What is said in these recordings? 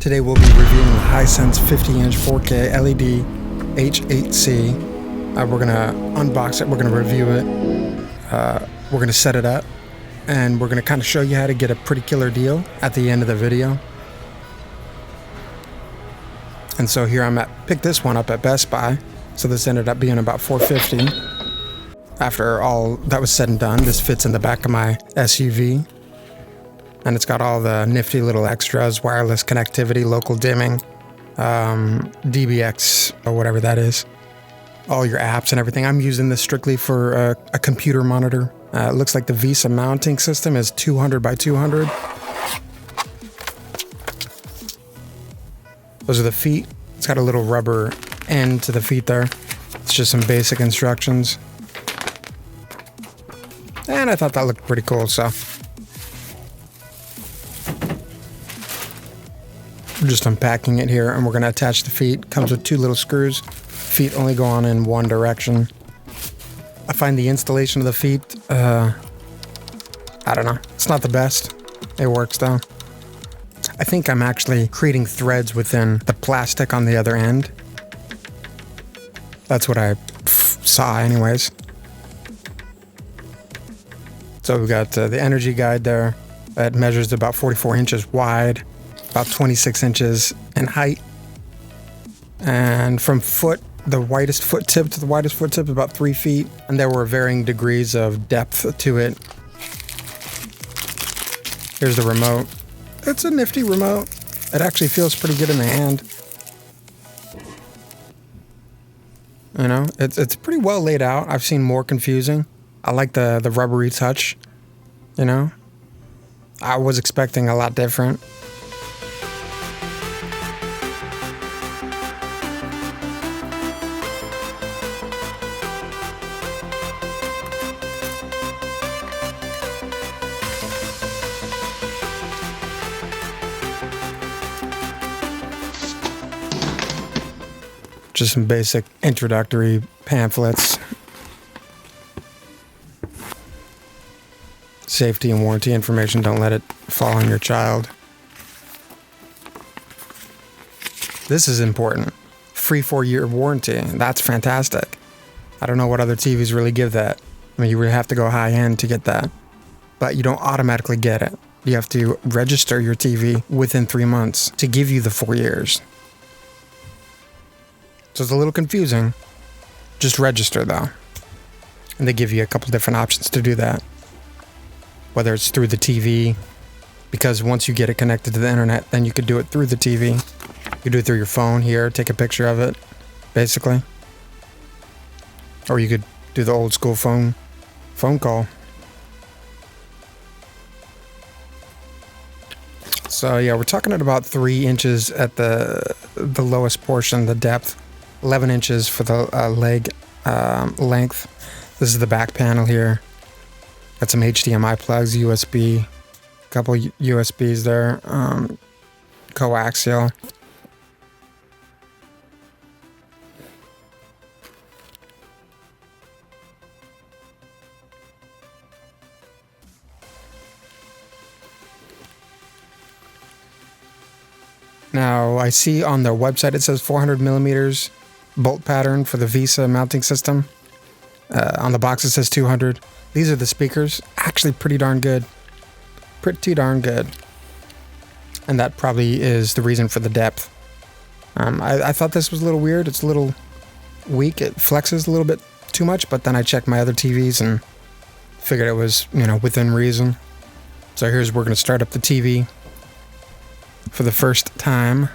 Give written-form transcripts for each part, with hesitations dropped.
Today we'll be reviewing the Hisense 50-inch 4K LED H8C. We're going to unbox it, we're going to review it, we're going to set it up, and we're going to kind of show you how to get a pretty killer deal at the end of the video. And so here picked this one up at Best Buy. So this ended up being about $450. After all that was said and done, this fits in the back of my SUV. And it's got all the nifty little extras, wireless connectivity, local dimming, DBX, or whatever that is. All your apps and everything. I'm using this strictly for a computer monitor. It looks like the VESA mounting system is 200 by 200. Those are the feet. It's got a little rubber end to the feet there. It's just some basic instructions. And I thought that looked pretty cool, so. We're just unpacking it here, and we're going to attach the feet. Comes with 2 little screws. Feet only go on in one direction. I find the installation of the feet, I don't know. It's not the best. It works though. I think I'm actually creating threads within the plastic on the other end. That's what I saw anyways. So we've got the energy guide there. That measures about 44 inches wide, about 26 inches in height. And from the widest foot tip to the widest foot tip, about 3 feet. And there were varying degrees of depth to it. Here's the remote. It's a nifty remote. It actually feels pretty good in the hand. You know, it's pretty well laid out. I've seen more confusing. I like the rubbery touch, you know. I was expecting a lot different. Just some basic introductory pamphlets. Safety and warranty information. Don't let it fall on your child. This is important. Free 4-year warranty. That's fantastic. I don't know what other TVs really give that. I mean, you really have to go high end to get that. But you don't automatically get it. You have to register your TV within 3 months to give you the 4 years. So it's a little confusing. Just register though. And they give you a couple different options to do that. Whether it's through the TV, because once you get it connected to the internet, then you could do it through the TV. You could do it through your phone here, take a picture of it, basically. Or you could do the old school phone call. So yeah, we're talking at about 3 inches at the lowest portion, the depth. 11 inches for the leg length. This is the back panel here. Got some HDMI plugs, USB, a couple USBs there, coaxial. Now I see on their website it says 400 millimeters bolt pattern for the VESA mounting system. On the box it says 200. These are the speakers. Actually pretty darn good. Pretty darn good. And that probably is the reason for the depth. I thought this was a little weird. It's a little weak. It flexes a little bit too much, but then I checked my other TVs and figured it was, you know, within reason. So we're going to start up the TV for the first time.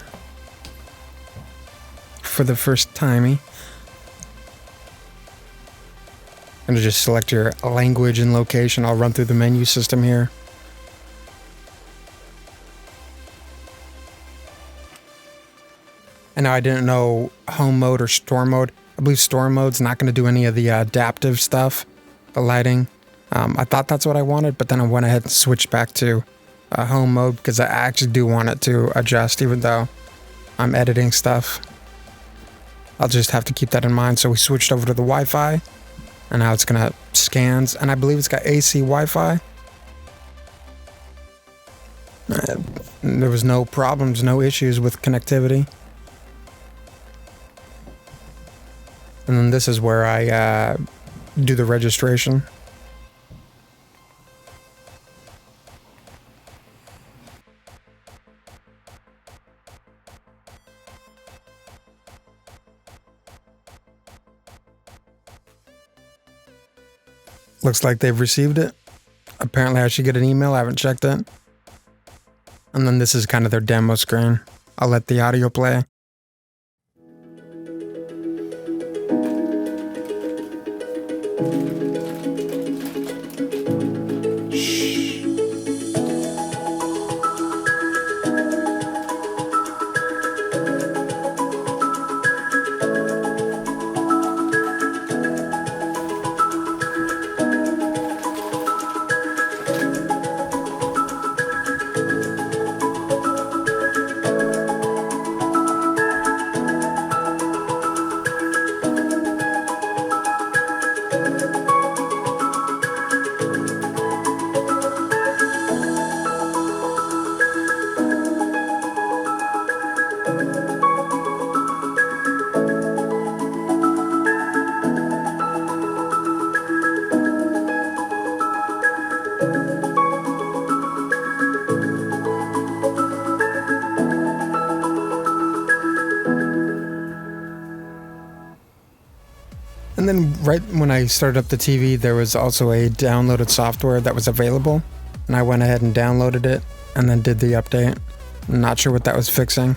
For the first timey. And to just select your language and location. I'll run through the menu system here. And now I didn't know home mode or storm mode. I believe storm mode's not going to do any of the adaptive stuff, the lighting. I thought that's what I wanted, but then I went ahead and switched back to home mode because I actually do want it to adjust, even though I'm editing stuff. I'll just have to keep that in mind. So we switched over to the Wi-Fi, and now it's gonna scans, and I believe it's got AC Wi-Fi. There was no problems, no issues with connectivity. And then this is where I do the registration. Looks like they've received it. Apparently I should get an email. I haven't checked it. And then this is kind of their demo screen. I'll let the audio play. And then right when I started up the TV, there was also a downloaded software that was available. And I went ahead and downloaded it and then did the update. Not sure what that was fixing.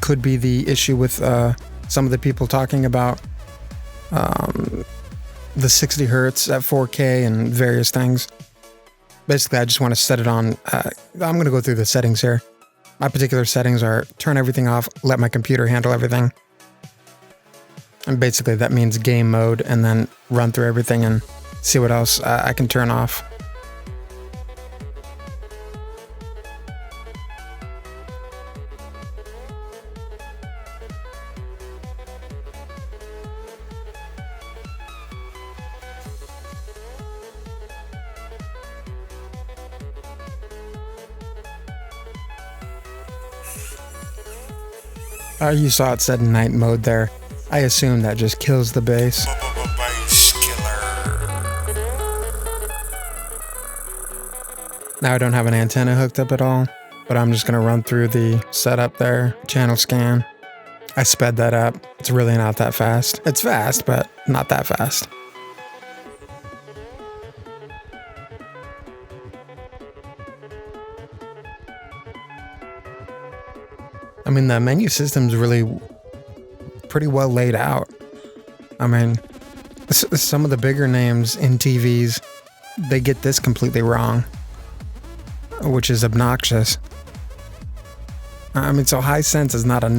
Could be the issue with some of the people talking about the 60 hertz at 4K and various things. Basically, I just want to set it on. I'm going to go through the settings here. My particular settings are turn everything off, let my computer handle everything. And basically that means game mode, and then run through everything and see what else I can turn off. You saw it said night mode there. I assume that just kills the bass. Now I don't have an antenna hooked up at all, but I'm just going to run through the setup there, channel scan. I sped that up. It's really not that fast. It's fast, but not that fast. I mean, the menu system's really pretty well laid out. I mean, some of the bigger names in TVs, they get this completely wrong, which is obnoxious. I mean, so Hisense is not a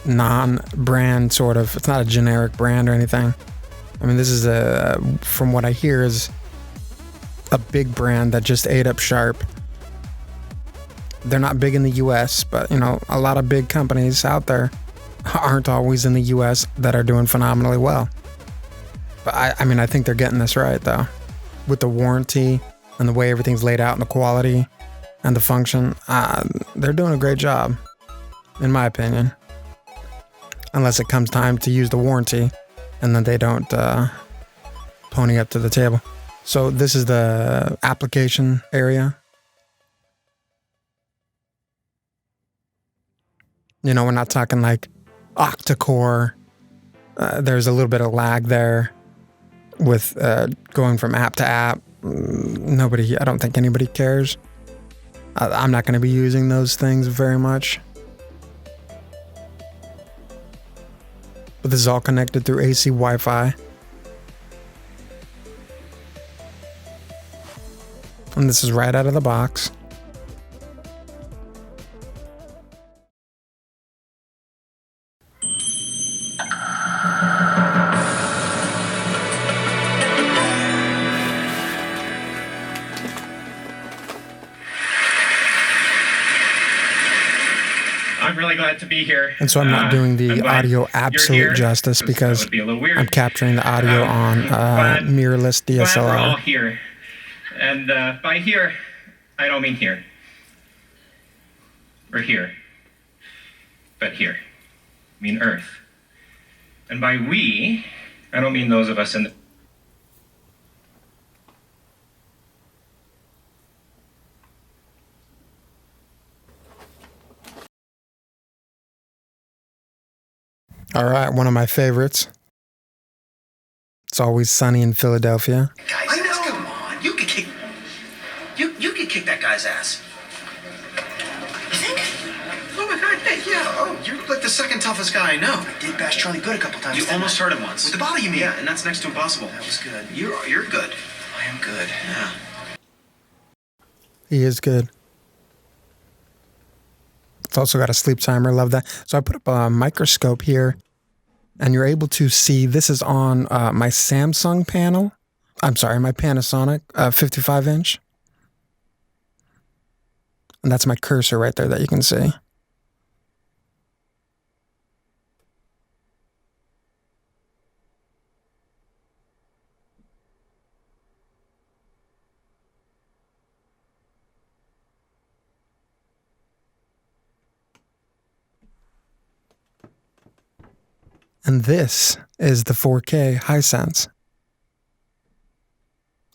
non-brand sort of, it's not a generic brand or anything. I mean, this is from what I hear, is a big brand that just ate up Sharp. They're not big in the US, but you know, a lot of big companies out there aren't always in the US that are doing phenomenally well. But I mean, I think they're getting this right though. With the warranty and the way everything's laid out and the quality and the function, they're doing a great job, in my opinion. Unless it comes time to use the warranty and then they don't pony up to the table. So this is the application area. You know, we're not talking like octa-core. There's a little bit of lag there with going from app to app. I don't think anybody cares. I'm not going to be using those things very much. But this is all connected through AC Wi-Fi. And this is right out of the box. I'm really glad to be here. And so I'm not doing the audio absolute justice because be a little weird. I'm capturing the audio on mirrorless Glad we're all DSLR. here. And by here, I don't mean here. We're here. But here. I mean Earth. And by we, I don't mean those of us in the... All right, one of my favorites. It's Always Sunny in Philadelphia. Guy's ass, come on. You could kick... You could kick that guy's ass. You think? Oh my God, hey, yeah. Oh, you're like the second toughest guy I know. I did bash Charlie good a couple times. You almost hurt him once. With the body, you mean? Yeah, and that's next to impossible. That was good. You're good. I am good. Yeah. He is good. It's also got a sleep timer. Love that. So I put up a microscope here, and you're able to see, this is on my Samsung panel. I'm sorry, my Panasonic 55-inch. And that's my cursor right there that you can see. And this is the 4K Hisense.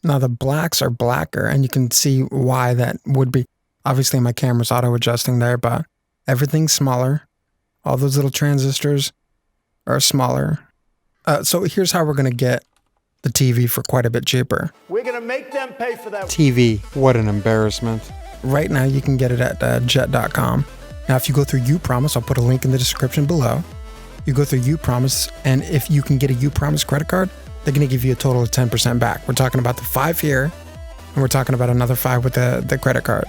Now the blacks are blacker, and you can see why that would be. Obviously my camera's auto-adjusting there, but everything's smaller. All those little transistors are smaller. So here's how we're going to get the TV for quite a bit cheaper. We're going to make them pay for that. TV, what an embarrassment. Right now you can get it at jet.com. Now if you go through uPromise, I'll put a link in the description below. You go through uPromise, and if you can get a uPromise credit card, they're going to give you a total of 10% back. We're talking about the 5 here, and we're talking about another 5 with the credit card.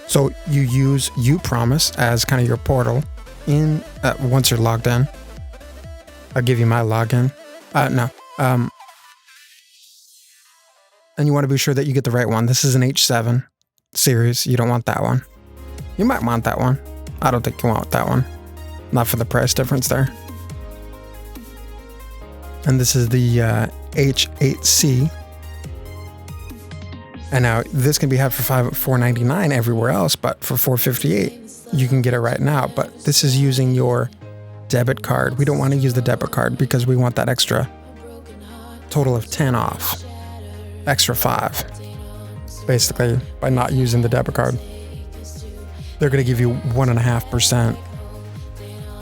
So you use uPromise as kind of your portal in once you're logged in. I'll give you my login. And you want to be sure that you get the right one. This is an H7 series. You don't want that one. You might want that one. I don't think you want that one. Not for the price difference there. And this is the H8C. And now this can be had for $4.99 everywhere else, but for $4.58 you can get it right now. But this is using your debit card. We don't want to use the debit card because we want that extra total of 10 off. Extra 5. Basically, by not using the debit card. They're going to give you 1.5%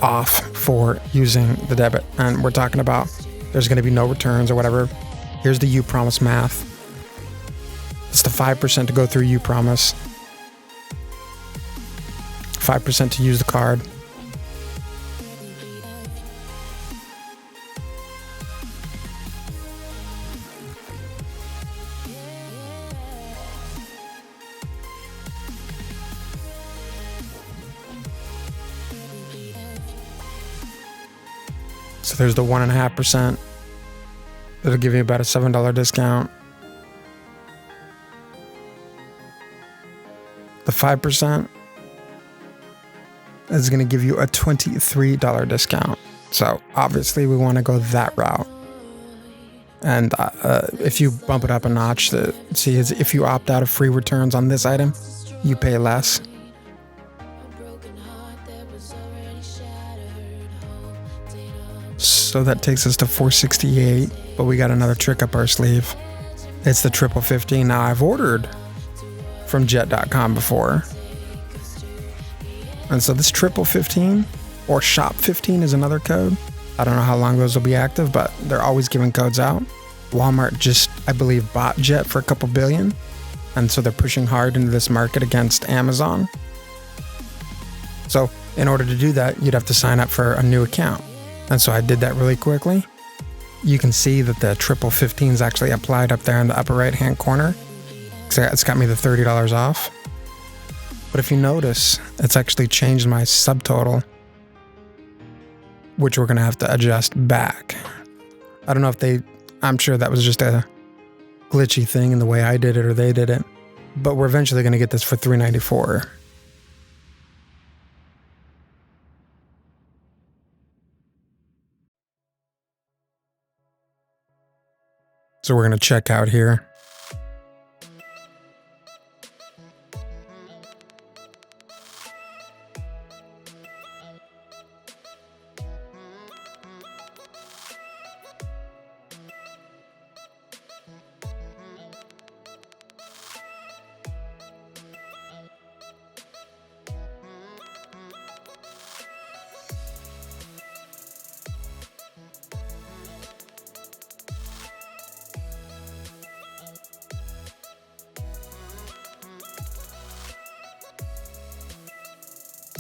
off for using the debit. And we're talking about there's going to be no returns or whatever. Here's the uPromise math. It's the 5% to go through uPromise. 5% to use the card. So there's the 1.5%. It'll give you about a $7 discount. The 5% is going to give you a $23 discount. So obviously we want to go that route. And if you bump it up a notch, if you opt out of free returns on this item, you pay less. So that takes us to $468, but we got another trick up our sleeve. It's the 1515. Now I've ordered from jet.com before. And so this 1515 or shop 15 is another code. I don't know how long those will be active, but they're always giving codes out. Walmart just, I believe, bought Jet for a couple billion. And so they're pushing hard into this market against Amazon. So in order to do that, you'd have to sign up for a new account. And so I did that really quickly. You can see that the 1515 is actually applied up there in the upper right-hand corner. So it's got me the $30 off. But if you notice, it's actually changed my subtotal, which we're going to have to adjust back. I don't know if I'm sure that was just a glitchy thing in the way I did it or they did it. But we're eventually going to get this for $394. So we're going to check out here.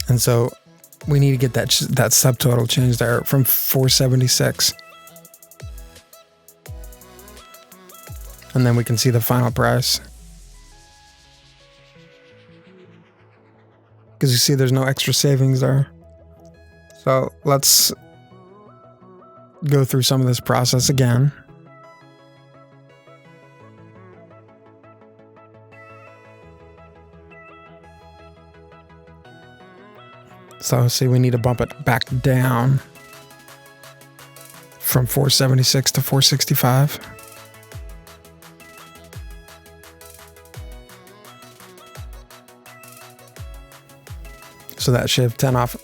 And so we need to get that subtotal changed there from 476. And then we can see the final price. Because you see there's no extra savings there. So let's go through some of this process again. So see, we need to bump it back down from 476 to 465. So that shave 10 off.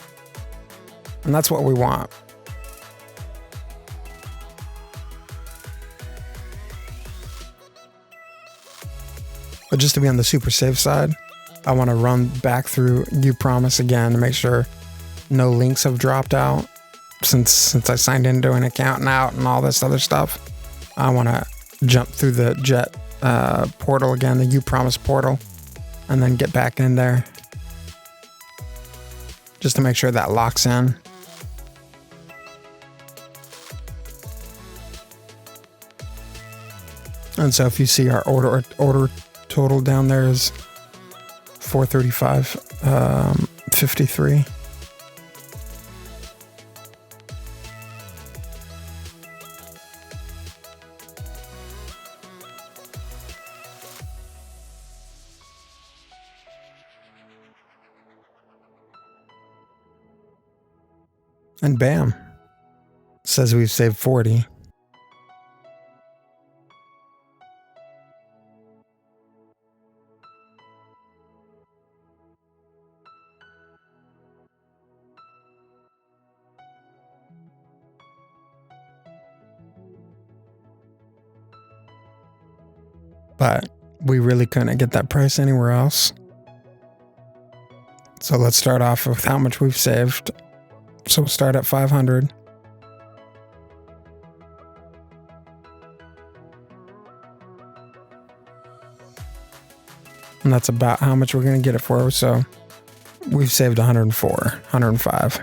And that's what we want. But just to be on the super safe side, I want to run back through uPromise again to make sure no links have dropped out since I signed into an account and out and all this other stuff. I want to jump through the Jet portal again, the uPromise portal, and then get back in there just to make sure that locks in. And so if you see our order total down there is 435.53. And bam, says we've saved 40. But we really couldn't get that price anywhere else. So let's start off with how much we've saved. So we'll start at 500. And that's about how much we're going to get it for. So we've saved 104, 105.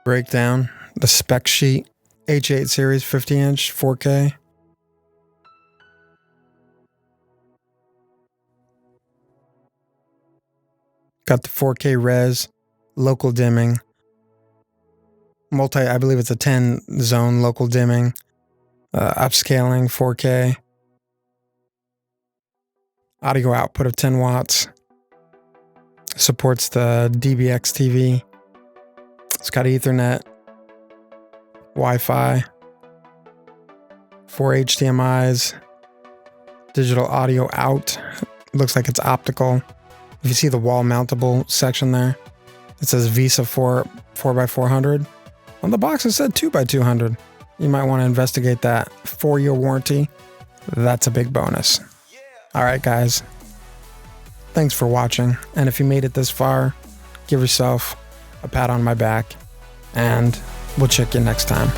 Breakdown, the spec sheet, H8 series 50-inch 4K. Got the 4K res, local dimming, I believe it's a 10 zone local dimming, upscaling 4K, audio output of 10 watts, supports the DBX TV. It's got Ethernet, Wi-Fi, 4 HDMIs, digital audio out. Looks like it's optical. If you see the wall mountable section there, it says VESA 4x400. On the box it said 2x200. You might want to investigate that. 4-year warranty. That's a big bonus. All right, guys. Thanks for watching. And if you made it this far, give yourself a pat on my back, and we'll check you next time.